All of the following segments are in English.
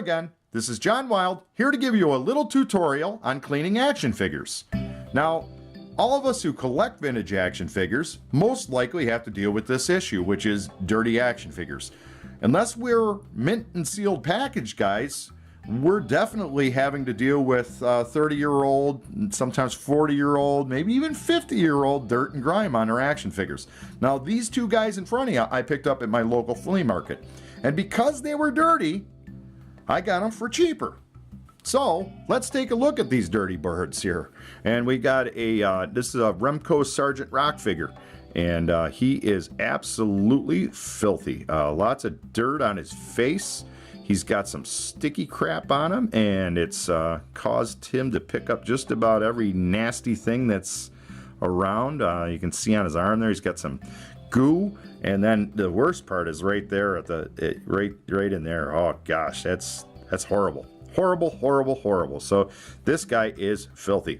again, this is John Wild, here to give you a little tutorial on cleaning action figures. Now, all of us who collect vintage action figures most likely have to deal with this issue, which is dirty action figures. Unless we're mint and sealed package guys, we're definitely having to deal with 30-year-old, sometimes 40-year-old, maybe even 50-year-old dirt and grime on our action figures. Now, these two guys in front of you I picked up at my local flea market. And because they were dirty, I got them for cheaper. So let's take a look at these dirty birds here. And we got this is a Remco Sergeant Rock figure. And he is absolutely filthy. Lots of dirt on his face. He's got some sticky crap on him, and it's caused him to pick up just about every nasty thing that's around. You can see on his arm there, he's got some goo, and then the worst part is right there at the right in there. Oh gosh, that's horrible, horrible, horrible, horrible. So this guy is filthy.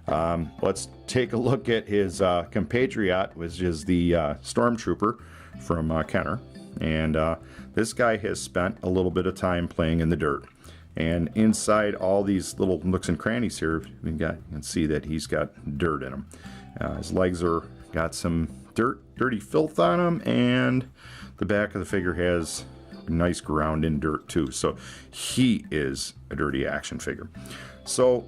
Let's take a look at his compatriot, which is the Stormtrooper from Kenner. And this guy has spent a little bit of time playing in the dirt. And inside all these little nooks and crannies here, you can see that he's got dirt in them. His legs are got some dirty filth on them, and the back of the figure has nice ground in dirt too. So he is a dirty action figure. So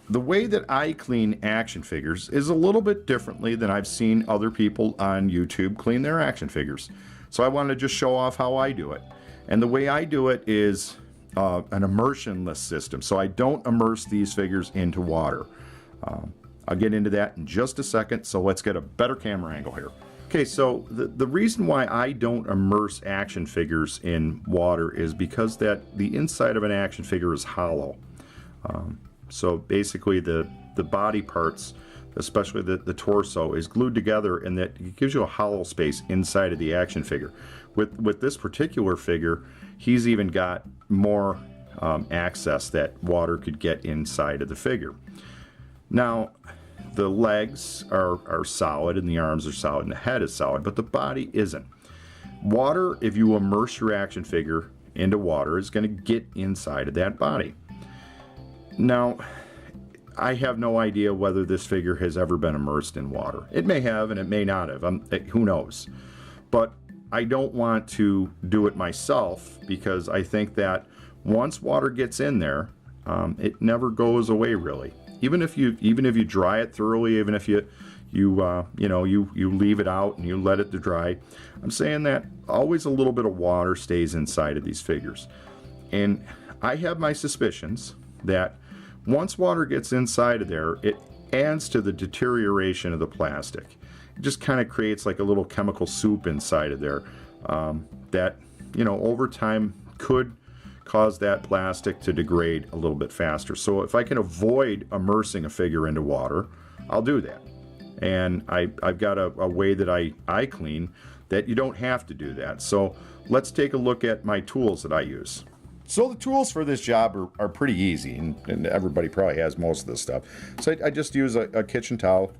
the way that I clean action figures is a little bit differently than I've seen other people on YouTube clean their action figures. So I want to just show off how I do it. And the way I do it is an immersion-less system. So I don't immerse these figures into water. I'll get into that in just a second, so let's get a better camera angle here. Okay, so the reason why I don't immerse action figures in water is because the inside of an action figure is hollow. So basically the body parts, especially the torso, is glued together, and that it gives you a hollow space inside of the action figure. With this particular figure, he's even got more access that water could get inside of the figure. Now, the legs are solid, and the arms are solid, and the head is solid, but the body isn't. Water, if you immerse your action figure into water, is going to get inside of that body. Now, I have no idea whether this figure has ever been immersed in water. It may have, and it may not have. Who knows? But I don't want to do it myself, because I think that once water gets in there, it never goes away really. Even if you dry it thoroughly, even if you leave it out and you let it to dry, I'm saying that always a little bit of water stays inside of these figures. And I have my suspicions that once water gets inside of there, it adds to the deterioration of the plastic. It just kind of creates like a little chemical soup inside of there that, over time could cause that plastic to degrade a little bit faster. So if I can avoid immersing a figure into water, I'll do that. And I've got a way that I clean that you don't have to do that. So let's take a look at my tools that I use. So the tools for this job are pretty easy, and everybody probably has most of this stuff. So I just use a kitchen towel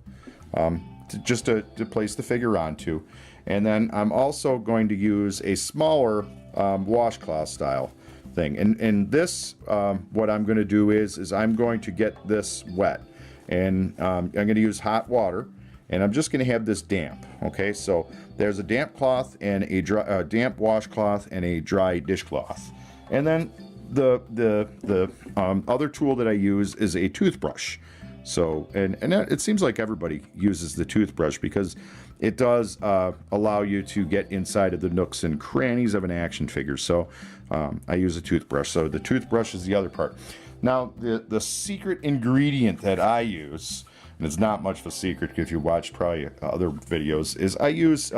to place the figure onto. And then I'm also going to use a smaller washcloth style thing. And this, what I'm going to do is I'm going to get this wet. And I'm going to use hot water, and I'm just going to have this damp. Okay, so there's a damp cloth and a damp washcloth and a dry dishcloth. And then the other tool that I use is a toothbrush. So, and it seems like everybody uses the toothbrush because it does allow you to get inside of the nooks and crannies of an action figure. So I use a toothbrush. So the toothbrush is the other part. Now, the secret ingredient that I use, and it's not much of a secret if you watch probably other videos, is I use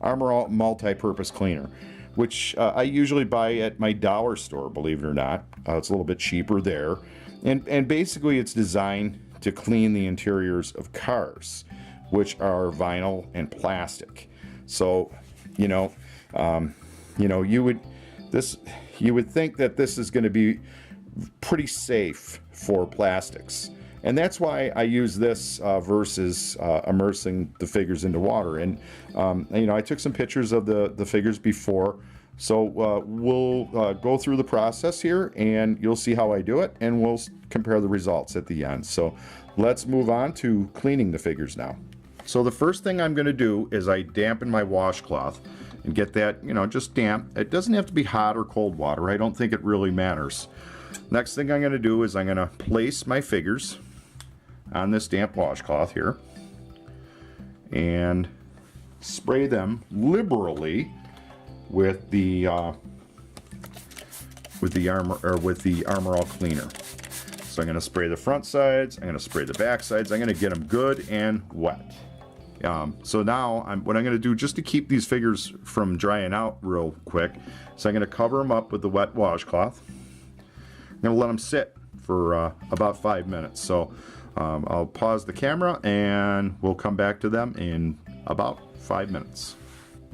Armor All multi-purpose cleaner, which I usually buy at my dollar store, believe it or not. It's a little bit cheaper there. And basically it's designed to clean the interiors of cars, which are vinyl and plastic. So, you would think that this is going to be pretty safe for plastics. And that's why I use this versus immersing the figures into water. And I took some pictures of the figures before So we'll go through the process here, and you'll see how I do it, and we'll compare the results at the end. So let's move on to cleaning the figures now. So the first thing I'm going to do is I dampen my washcloth and get that, just damp. It doesn't have to be hot or cold water. I don't think it really matters. Next thing I'm going to do is I'm going to place my figures on this damp washcloth here and spray them liberally with the Armor All cleaner. So I'm going to spray the front sides, I'm going to spray the back sides, I'm going to get them good and wet. So now what I'm going to do, just to keep these figures from drying out real quick, so I'm going to cover them up with the wet washcloth. I'm going to let them sit for about 5 minutes. So I'll pause the camera and we'll come back to them in about 5 minutes.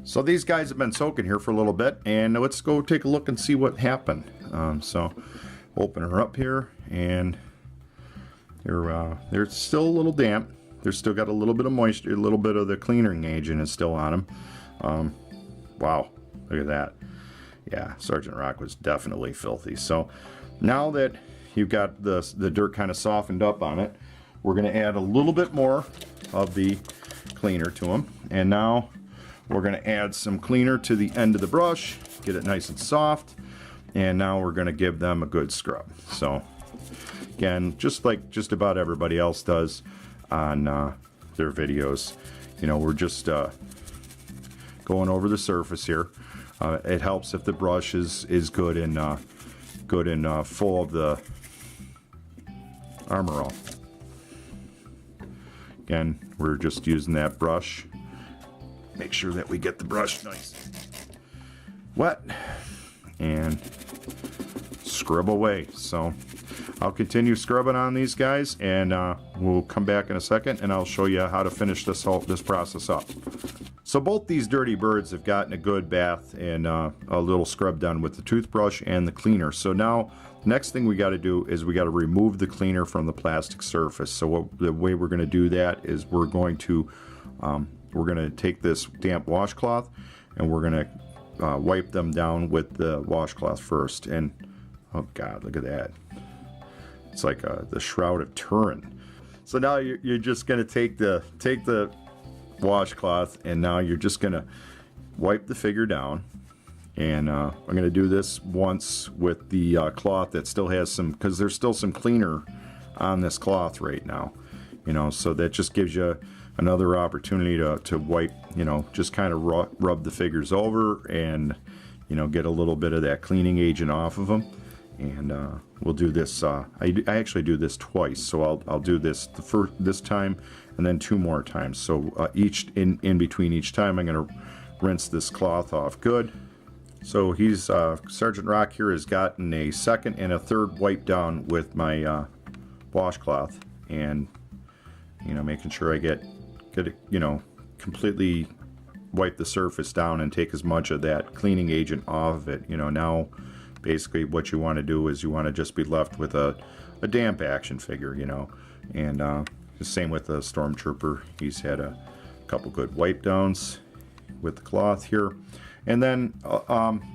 So these guys have been soaking here for a little bit, and let's go take a look and see what happened. So open her up here, and they're still a little damp. They're still got a little bit of moisture, a little bit of the cleaning agent is still on them. Wow, look at that. Yeah, Sergeant Rock was definitely filthy. So now that you've got the dirt kind of softened up on it, we're going to add a little bit more of the cleaner to them. And now we're going to add some cleaner to the end of the brush, get it nice and soft, and now we're going to give them a good scrub. So again, just like just about everybody else does on their videos, we're just going over the surface here. It helps if the brush is good and full of the Armor All. Again, we're just using that brush. Make sure that we get the brush nice wet and scrub away. So I'll continue scrubbing on these guys, and we'll come back in a second and I'll show you how to finish this process up. So both these dirty birds have gotten a good bath and a little scrub done with the toothbrush and the cleaner. So now next thing we got to do is we got to remove the cleaner from the plastic surface. So the way we're going to do that is we're going to take this damp washcloth and we're going to wipe them down with the washcloth first. And oh God, look at that. It's like the Shroud of Turin. So now you're just going to take the washcloth, and now you're just going to wipe the figure down. And I'm going to do this once with the cloth that still has some, because there's still some cleaner on this cloth right now. So that just gives you another opportunity to wipe, just kind of rub the figures over and, get a little bit of that cleaning agent off of them. And we'll do this. I actually do this twice, so I'll do this this time and then 2 more times. So each in between each time, I'm going to rinse this cloth off good. So Sergeant Rock here has gotten a second and a third wipe down with my washcloth, and making sure I get it, completely wipe the surface down and take as much of that cleaning agent off of it. Now basically what you want to do is you want to just be left with a damp action figure, and the same with the Stormtrooper. He's had a couple good wipe downs with the cloth here. And then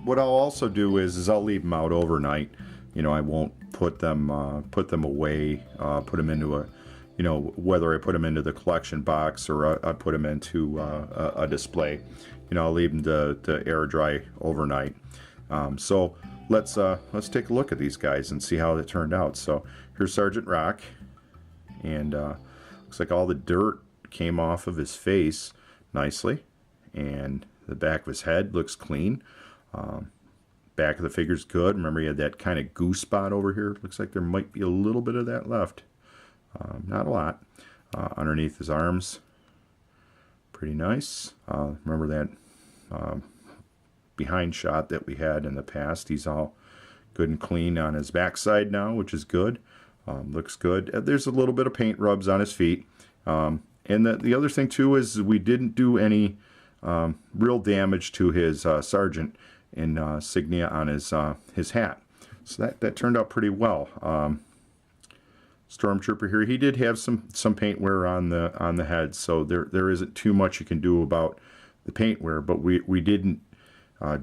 what I'll also do is I'll leave them out overnight. I won't put them away, put them into a, whether I put them into the collection box or I put them into a display. I'll leave them to air dry overnight. So let's take a look at these guys and see how they turned out. So here's Sergeant Rock, and looks like all the dirt came off of his face nicely, and the back of his head looks clean. Back of the figure's good. Remember, he had that kind of goose spot over here. Looks like there might be a little bit of that left. Not a lot. Underneath his arms, pretty nice. Remember that behind shot that we had in the past. He's all good and clean on his backside now, which is good. Looks good. There's a little bit of paint rubs on his feet. And the other thing too is we didn't do any real damage to his sergeant insignia on his hat. So that turned out pretty well. Stormtrooper here, he did have some paint wear on the head, so there isn't too much you can do about the paint wear, but we didn't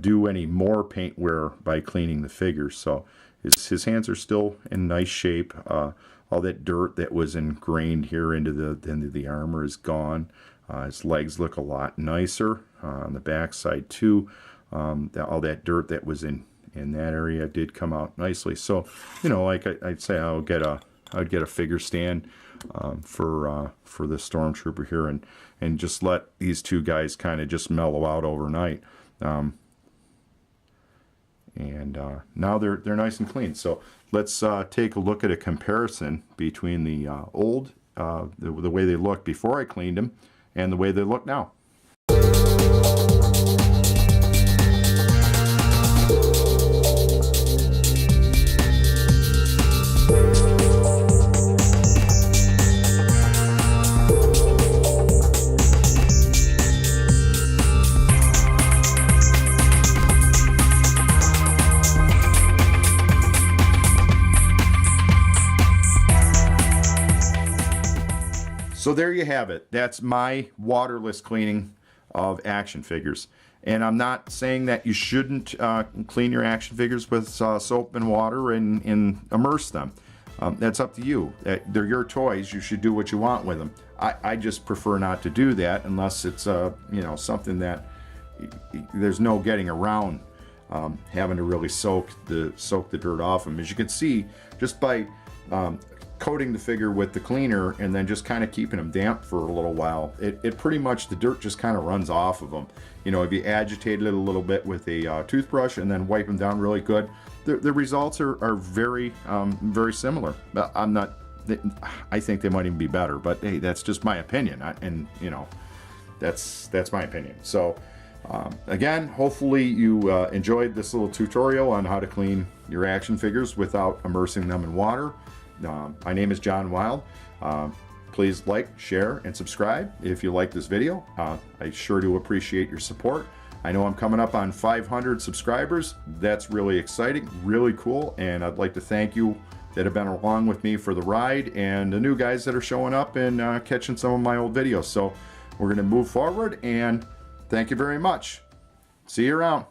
do any more paint wear by cleaning the figures. So his hands are still in nice shape. All that dirt that was ingrained here into the armor is gone. His legs look a lot nicer on the back side too. All that dirt that was in that area did come out nicely. So, you know, like I'd say, I'd get a figure stand for the Stormtrooper here, and just let these two guys kind of just mellow out overnight. Now they're nice and clean. So let's take a look at a comparison between the old, the way they looked before I cleaned them, and the way they look now. So there you have it. That's my waterless cleaning of action figures. And I'm not saying that you shouldn't clean your action figures with soap and water and immerse them. That's up to you. They're your toys. You should do what you want with them. I just prefer not to do that unless it's you know, something that there's no getting around having to really soak the dirt off them. As you can see, just by coating the figure with the cleaner and then just kind of keeping them damp for a little while, it pretty much, the dirt just kind of runs off of them. You know, if you agitate it a little bit with a toothbrush and then wipe them down really good, the results are very very similar. But I think they might even be better, but hey, that's just my opinion, and you know, that's my opinion. So again, hopefully you enjoyed this little tutorial on how to clean your action figures without immersing them in water. My name is John Wild. Please like, share, and subscribe if you like this video. I sure do appreciate your support. I know I'm coming up on 500 subscribers. That's really exciting, really cool, and I'd like to thank you that have been along with me for the ride, and the new guys that are showing up and catching some of my old videos. So we're going to move forward, and thank you very much. See you around.